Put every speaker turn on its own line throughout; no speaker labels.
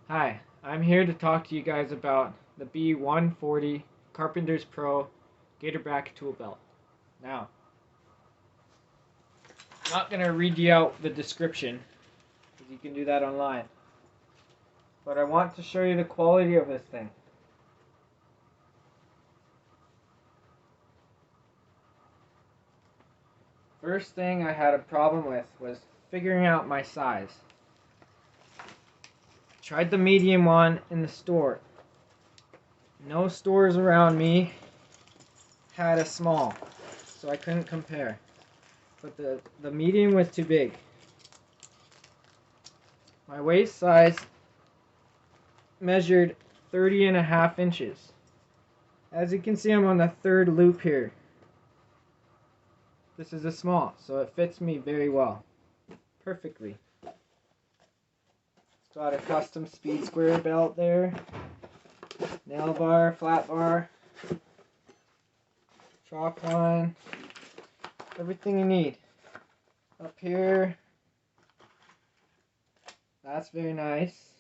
Hi, I'm here to talk to you guys about the B140 Carpenter's Pro GATORBACK Tool Belt. Now, I'm not going to read you out the description, because you can do that online. But I want to show you the quality of this thing. First thing I had a problem with was figuring out my size. Tried the medium one in the store. No stores around me had a small, so I couldn't compare. But the medium was too big. My waist size measured 30.5 inches. As you can see, I'm on the third loop here. This is a small, so it fits me very well. Perfectly. It's got a custom speed square belt there. Nail bar, flat bar, chalk line, everything you need. Up here, that's very nice.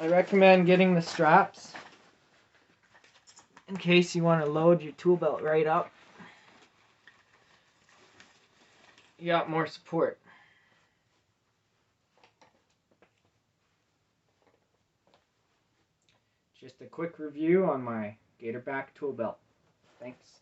I recommend getting the straps in case you want to load your tool belt right up. You got more support. Just a quick review on my GATORBACK tool belt. Thanks.